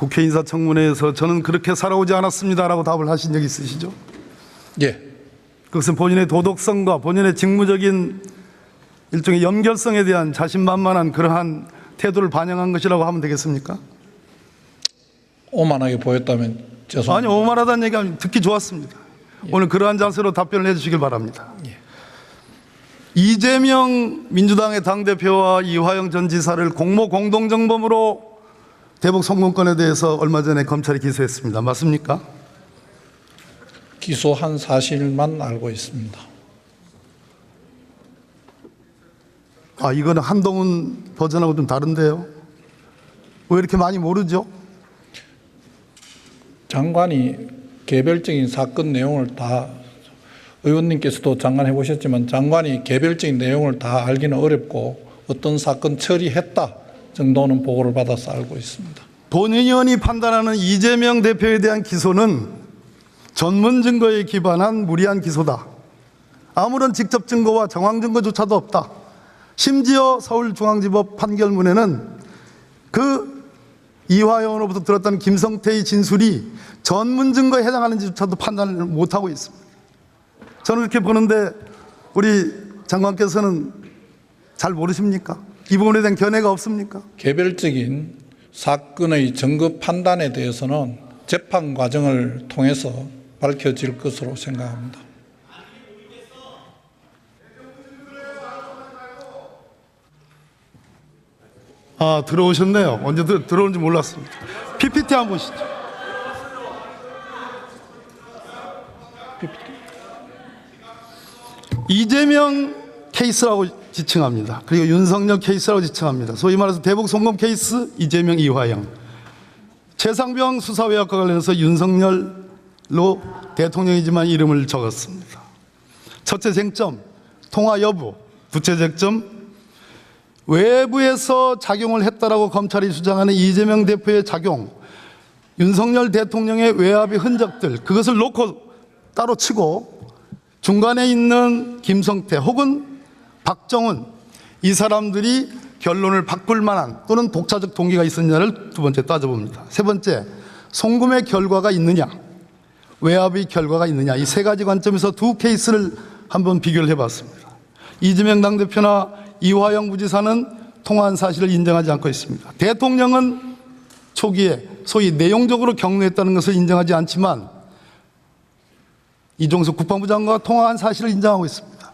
국회 인사청문회에서 저는 그렇게 살아오지 않았습니다라고 답을 하신 적 있으시죠? 예. 그것은 본인의 도덕성과 본인의 직무적인 일종의 연결성에 대한 자신만만한 그러한 태도를 반영한 것이라고 하면 되겠습니까? 오만하게 보였다면 죄송합니다. 아니, 오만하다는 얘기하면 듣기 좋았습니다. 오늘 그러한 자세로 답변을 해주시길 바랍니다. 이재명 민주당의 당대표와 이화영 전 지사를 공모 공동정범으로 대북 송금건에 대해서 얼마 전에 검찰이 기소했습니다. 맞습니까? 기소한 사실만 알고 있습니다. 아, 이거는 한동훈 버전하고 좀 다른데요. 왜 이렇게 많이 모르죠? 장관이 개별적인 사건 내용을 다, 의원님께서도 장관 해보셨지만 장관이 개별적인 내용을 다 알기는 어렵고 어떤 사건 처리했다 정도는 보고를 받아서 알고 있습니다. 본의원이 판단하는 이재명 대표에 대한 기소는 전문 증거에 기반한 무리한 기소다. 아무런 직접 증거와 정황 증거조차도 없다. 심지어 서울중앙지법 판결문에는 그 이화영으로부터 들었던 김성태의 진술이 전문 증거에 해당하는지조차도 판단을 못하고 있습니다. 저는 그렇게 보는데 우리 장관께서는 잘 모르십니까? 이 부분에 대한 견해가 없습니까? 개별적인 사건의 증거 판단에 대해서는 재판 과정을 통해서 밝혀질 것으로 생각합니다. 아, 들어오셨네요. 언제 들어온지 몰랐습니다. PPT 한번 보시죠. 이재명 케이스라고 지칭합니다. 그리고 윤석열 케이스라고 지칭합니다. 소위 말해서 대북 송금 케이스 이재명 이화영. 최상병 수사 외압과 관련해서 윤석열로 대통령이지만 이름을 적었습니다. 첫째 쟁점, 통화 여부. 둘째 쟁점, 외부에서 작용을 했다라고 검찰이 주장하는 이재명 대표의 작용, 윤석열 대통령의 외압의 흔적들, 그것을 놓고 따로 치고 중간에 있는 김성태 혹은 박정훈, 이 사람들이 결론을 바꿀 만한 또는 독자적 동기가 있었냐를 두 번째 따져봅니다. 세 번째, 송금의 결과가 있느냐, 외압의 결과가 있느냐, 이 세 가지 관점에서 두 케이스를 한번 비교를 해봤습니다. 이재명 당대표나 이화영 부지사는 통화한 사실을 인정하지 않고 있습니다. 대통령은 초기에 소위 내용적으로 격려했다는 것을 인정하지 않지만 이종석 국방부 장관과 통화한 사실을 인정하고 있습니다.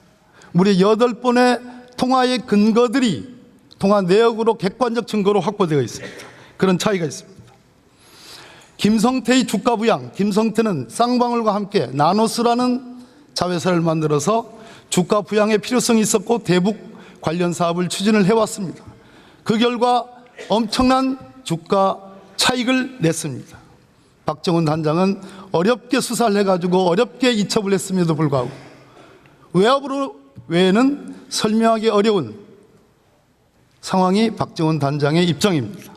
무려 8번의 통화의 근거들이 통화 내역으로 객관적 증거로 확보되어 있습니다. 그런 차이가 있습니다. 김성태의 주가 부양, 김성태는 쌍방울과 함께 나노스라는 자회사를 만들어서 주가 부양의 필요성이 있었고 대북 관련 사업을 추진을 해왔습니다. 그 결과 엄청난 주가 차익을 냈습니다. 박정훈 단장은 어렵게 수사를 해가지고 어렵게 이첩을 했음에도 불구하고 외압으로 외에는 설명하기 어려운 상황이 박정훈 단장의 입장입니다.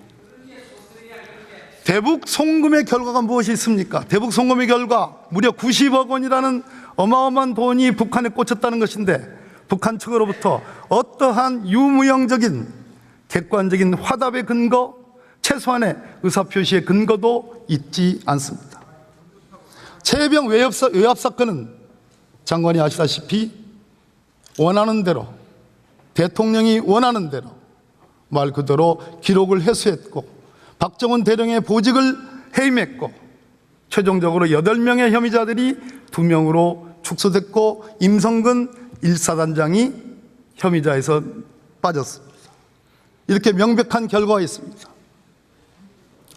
대북 송금의 결과가 무엇이 있습니까? 대북 송금의 결과 무려 90억 원이라는 어마어마한 돈이 북한에 꽂혔다는 것인데 북한 측으로부터 어떠한 유무형적인 객관적인 화답의 근거, 최소한의 의사표시의 근거도 있지 않습니다. 최혜병 외압 사건은 장관이 아시다시피 원하는 대로, 대통령이 원하는 대로 말 그대로 기록을 회수했고 박정훈 대령의 보직을 해임했고 최종적으로 8명의 혐의자들이 2명으로 축소됐고 임성근 1사단장이 혐의자에서 빠졌습니다. 이렇게 명백한 결과가 있습니다.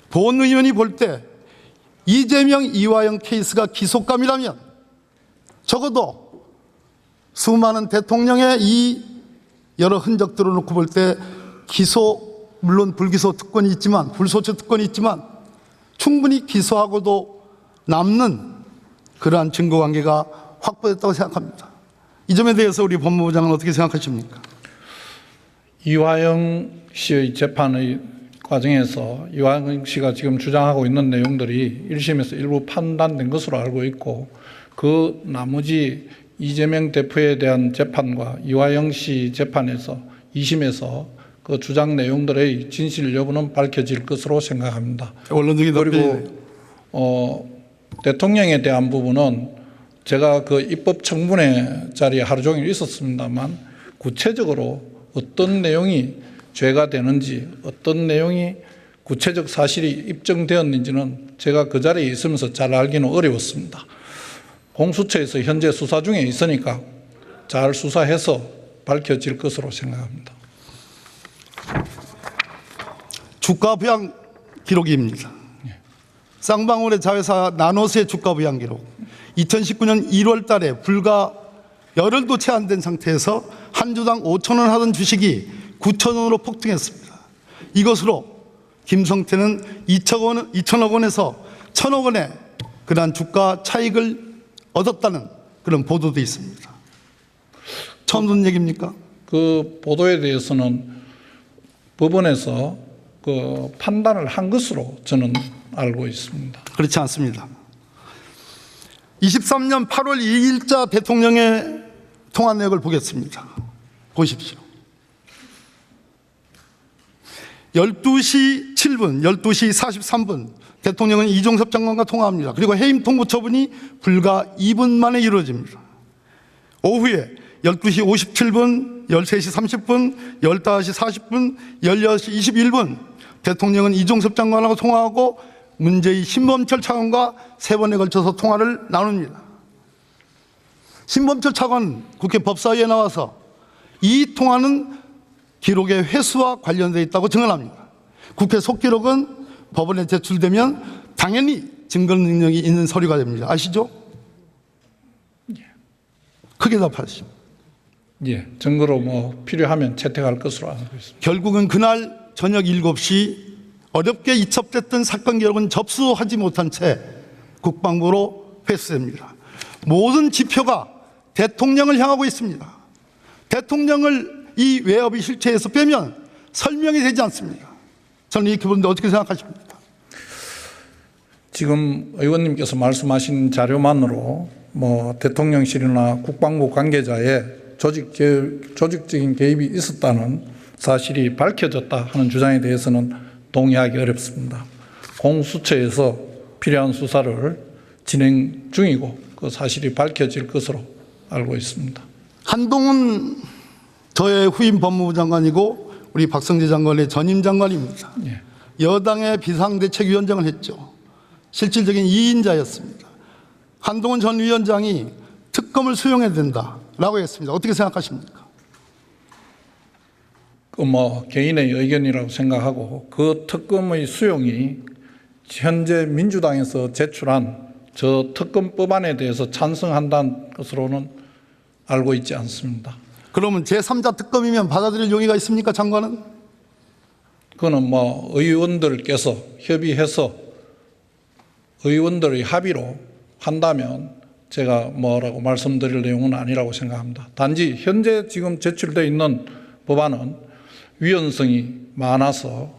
본 의원이 볼 때 이재명, 이화영 케이스가 기속감이라면 적어도 수많은 대통령의 이 여러 흔적들을 놓고 볼 때 기소, 물론 불기소 특권이 있지만 불소추 특권이 있지만 충분히 기소하고도 남는 그러한 증거관계가 확보됐다고 생각합니다. 이 점에 대해서 우리 법무부 장관은 어떻게 생각하십니까? 이화영 씨의 재판의 과정에서 이화영 씨가 지금 주장하고 있는 내용들이 1심에서 일부 판단된 것으로 알고 있고 그 나머지 이재명 대표에 대한 재판과 이화영 씨 재판에서 2심에서 그 주장 내용들의 진실 여부는 밝혀질 것으로 생각합니다. 원론적인 그리고 대통령에 대한 부분은 제가 그 입법 청문회 자리에 하루 종일 있었습니다만 구체적으로 어떤 내용이 죄가 되는지 어떤 내용이 구체적 사실이 입증되었는지는 제가 그 자리에 있으면서 잘 알기는 어려웠습니다. 공수처에서 현재 수사 중에 있으니까 잘 수사해서 밝혀질 것으로 생각합니다. 주가 부양 기록입니다. 쌍방울의 자회사 나노스의 주가 부양 기록. 2019년 1월 달에 불과 열흘도 채 안 된 상태에서 한 주당 5천 원 하던 주식이 9천 원으로 폭등했습니다. 이것으로 김성태는 2천억 원에서 1,000억 원의 그러한 주가 차익을 얻었다는 그런 보도도 있습니다. 처음 듣는 얘기입니까? 그 보도에 대해서는 법원에서 그 판단을 한 것으로 저는 알고 있습니다. 그렇지 않습니다. 23년 8월 2일자 대통령의 통화 내역을 보겠습니다. 보십시오. 12시 7분, 12시 43분 대통령은 이종섭 장관과 통화합니다. 그리고 해임 통보 처분이 불과 2분 만에 이루어집니다. 오후에 12시 57분, 13시 30분, 15시 40분, 16시 21분 대통령은 이종섭 장관하고 통화하고 문재인 신범철 차관과 3번에 걸쳐서 통화를 나눕니다. 신범철 차관 국회 법사위에 나와서 이 통화는 기록의 회수와 관련되어 있다고 증언합니다. 국회 속기록은 법원에 제출되면 당연히 증거 능력이 있는 서류가 됩니다. 아시죠? 크게 답하시죠. 예, 증거로 뭐 필요하면 채택할 것으로 알고 있습니다. 결국은 그날 저녁 7시 어렵게 이첩됐던 사건 기록은 접수하지 못한 채 국방부로 회수됩니다. 모든 지표가 대통령을 향하고 있습니다. 대통령을 이 외압의 실체에서 빼면 설명이 되지 않습니다. 저는 이렇게 보는데 어떻게 생각하십니까? 지금 의원님께서 말씀하신 자료만으로 뭐 대통령실이나 국방부 관계자의 조직적인 개입이 있었다는 사실이 밝혀졌다 하는 주장에 대해서는 동의하기 어렵습니다. 공수처에서 필요한 수사를 진행 중이고 그 사실이 밝혀질 것으로 알고 있습니다. 한동훈 저의 후임 법무부 장관이고 우리 박성재 장관의 전임 장관입니다. 예. 여당의 비상대책위원장을 했죠. 실질적인 2인자였습니다. 한동훈 전 위원장이 특검을 수용해야 된다라고 했습니다. 어떻게 생각하십니까? 그 뭐 개인의 의견이라고 생각하고 그 특검의 수용이 현재 민주당에서 제출한 저 특검법안에 대해서 찬성한다는 것으로는 알고 있지 않습니다. 그러면 제3자 특검이면 받아들일 용의가 있습니까, 장관은? 그거는 뭐 의원들께서 협의해서 의원들의 합의로 한다면 제가 뭐라고 말씀드릴 내용은 아니라고 생각합니다. 단지 현재 지금 제출되어 있는 법안은 위헌성이 많아서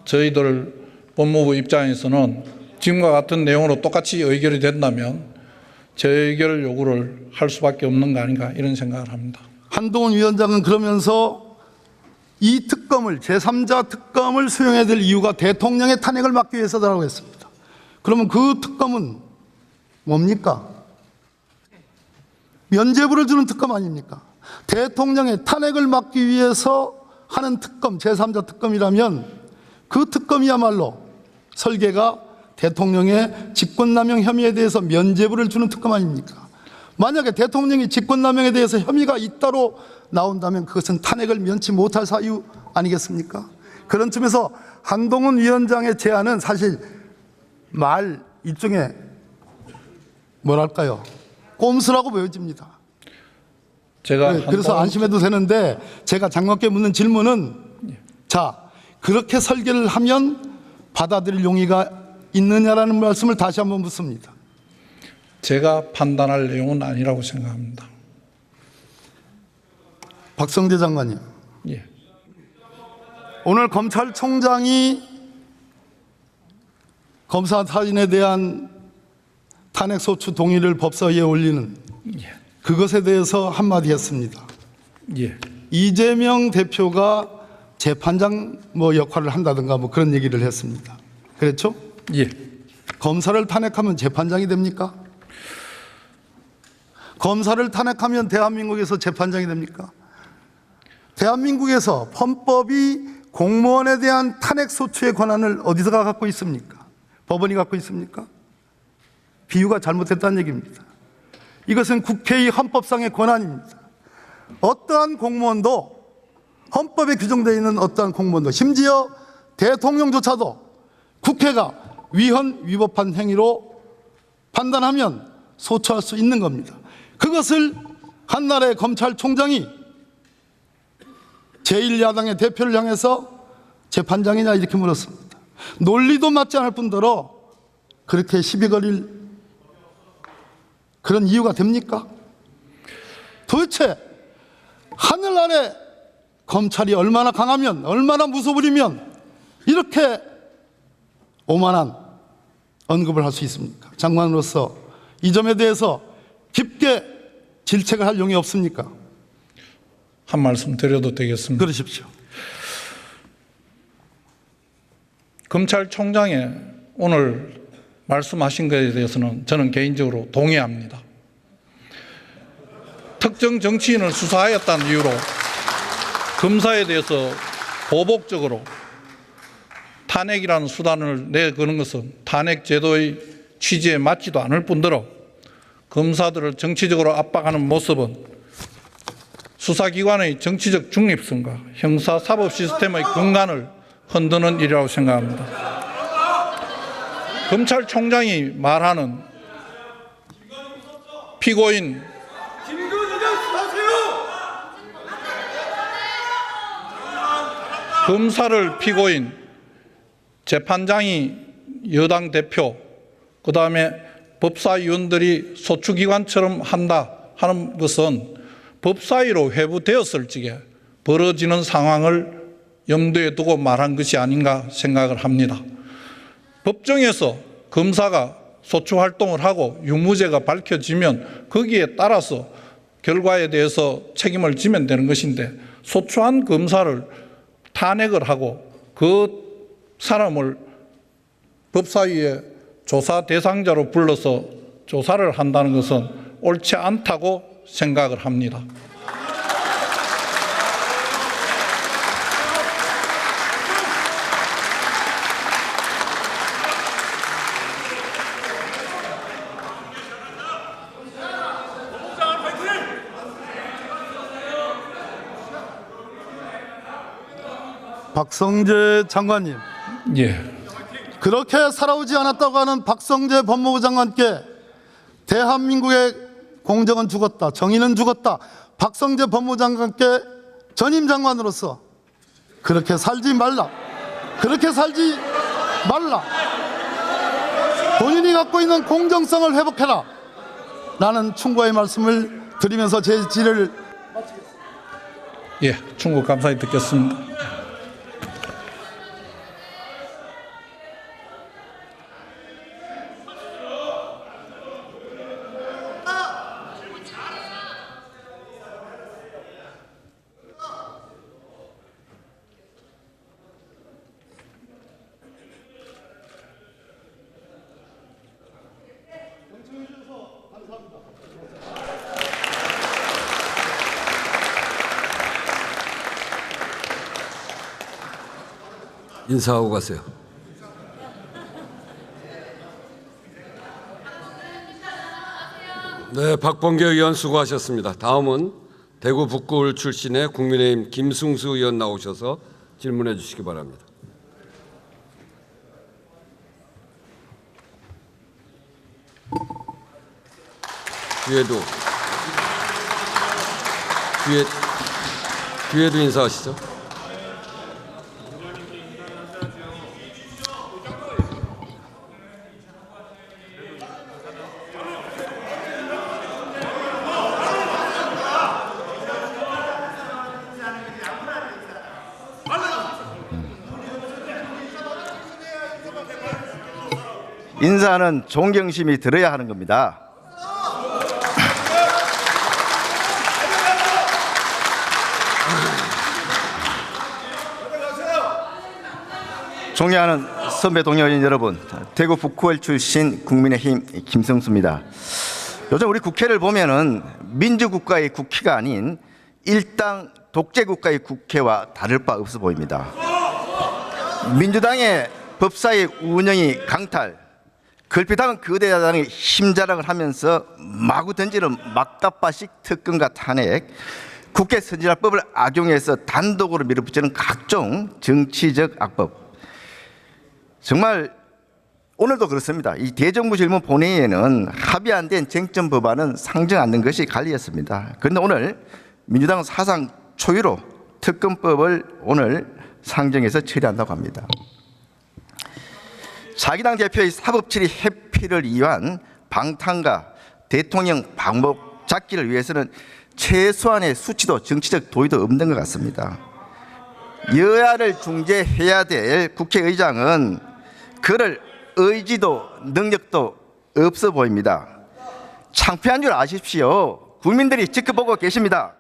저희들 법무부 입장에서는 지금과 같은 내용으로 똑같이 의결이 된다면 재의결 요구를 할 수밖에 없는 거 아닌가 이런 생각을 합니다. 한동훈 위원장은 그러면서 이 특검을 제3자 특검을 수용해야 될 이유가 대통령의 탄핵을 막기 위해서다라고 했습니다. 그러면 그 특검은 뭡니까? 면죄부를 주는 특검 아닙니까? 대통령의 탄핵을 막기 위해서 하는 특검, 제3자 특검이라면 그 특검이야말로 설계가 대통령의 직권남용 혐의에 대해서 면죄부를 주는 특검 아닙니까? 만약에 대통령이 직권남용에 대해서 혐의가 잇따로 나온다면 그것은 탄핵을 면치 못할 사유 아니겠습니까? 그런 점에서 한동훈 위원장의 제안은 사실 말 일종의 뭐랄까요? 꼼수라고 보여집니다. 그래서 안심해도 되는데 제가 장관께 묻는 질문은 자, 그렇게 설계를 하면 받아들일 용의가 있느냐라는 말씀을 다시 한번 묻습니다. 제가 판단할 내용은 아니라고 생각합니다. 박성재 장관님, 예. 오늘 검찰총장이 검사 사진에 대한 탄핵소추 동의를 법사위에 올리는 그것에 대해서 한마디 했습니다. 예. 이재명 대표가 재판장 뭐 역할을 한다든가 뭐 그런 얘기를 했습니다. 그렇죠? 예. 검사를 탄핵하면 재판장이 됩니까? 검사를 탄핵하면 대한민국에서 재판장이 됩니까? 대한민국에서 헌법이 공무원에 대한 탄핵 소추의 권한을 어디서가 갖고 있습니까? 법원이 갖고 있습니까? 비유가 잘못됐다는 얘기입니다. 이것은 국회의 헌법상의 권한입니다. 어떠한 공무원도, 헌법에 규정되어 있는 어떠한 공무원도, 심지어 대통령조차도 국회가 위헌 위법한 행위로 판단하면 소추할 수 있는 겁니다. 그것을 한나라의 검찰총장이 제1야당의 대표를 향해서 재판장이냐 이렇게 물었습니다. 논리도 맞지 않을 뿐더러 그렇게 시비 걸릴 그런 이유가 됩니까? 도대체 하늘 아래 검찰이 얼마나 강하면, 얼마나 무소불위면 이렇게 오만한 언급을 할 수 있습니까? 장관으로서 이 점에 대해서 깊게 질책을 할 용이 없습니까? 한 말씀 드려도 되겠습니다. 그러십시오. 검찰총장의 오늘 말씀하신 것에 대해서는 저는 개인적으로 동의합니다. 특정 정치인을 수사하였다는 이유로 검사에 대해서 보복적으로 탄핵이라는 수단을 내거는 것은 탄핵 제도의 취지에 맞지도 않을 뿐더러 검사들을 정치적으로 압박하는 모습은 수사기관의 정치적 중립성과 형사사법 시스템의 근간을 흔드는 일이라고 생각합니다. 검찰총장이 말하는 피고인 검사를 피고인, 재판장이 여당 대표, 그 다음에 법사위원들이 소추기관처럼 한다 하는 것은 법사위로 회부되었을 적에 벌어지는 상황을 염두에 두고 말한 것이 아닌가 생각을 합니다. 법정에서 검사가 소추 활동을 하고 유무죄가 밝혀지면 거기에 따라서 결과에 대해서 책임을 지면 되는 것인데 소추한 검사를 탄핵을 하고 그 사람을 법사위에 조사 대상자로 불러서 조사를 한다는 것은 옳지 않다고 생각을 합니다. 박성재 장관님, 예. 그렇게 살아오지 않았다고 하는 박성재 법무부 장관께 대한민국의 공정은 죽었다, 정의는 죽었다, 박성재 법무부 장관께 전임 장관으로서 그렇게 살지 말라, 그렇게 살지 말라, 본인이 갖고 있는 공정성을 회복해라 라는 충고의 말씀을 드리면서 제 질의를 예, 충고 감사히 듣겠습니다. 인사하고 가세요. 네, 박범계 의원 수고하셨습니다. 다음은 대구 북구울 출신의 국민의힘 김승수 의원 나오셔서 질문해 주시기 바랍니다. 뒤에도 인사하시죠. 인사는 존경심이 들어야 하는 겁니다. 존경하는 선배 동료 의원 여러분, 대구 북구월 출신 국민의힘 김성수입니다. 요즘 우리 국회를 보면은 민주국가의 국회가 아닌 일당 독재국가의 국회와 다를 바 없어 보입니다. 민주당의 법사위 운영이 강탈, 걸핏하면 거대 야당이 힘자랑을 하면서 마구 던지는 막다바식 특검과 탄핵, 국회 선진화법을 악용해서 단독으로 밀어붙이는 각종 정치적 악법. 정말 오늘도 그렇습니다. 이 대정부 질문 본회의에는 합의 안 된 쟁점 법안은 상정 않는 것이 관리였습니다. 그런데 오늘 민주당은 사상 초유로 특검법을 오늘 상정해서 처리한다고 합니다. 자기당 대표의 사법처리 회피를 위한 방탄과 대통령 방법 잡기를 위해서는 최소한의 수치도 정치적 도의도 없는 것 같습니다. 여야를 중재해야 될 국회의장은 그럴 의지도 능력도 없어 보입니다. 창피한 줄 아십시오. 국민들이 지켜보고 계십니다.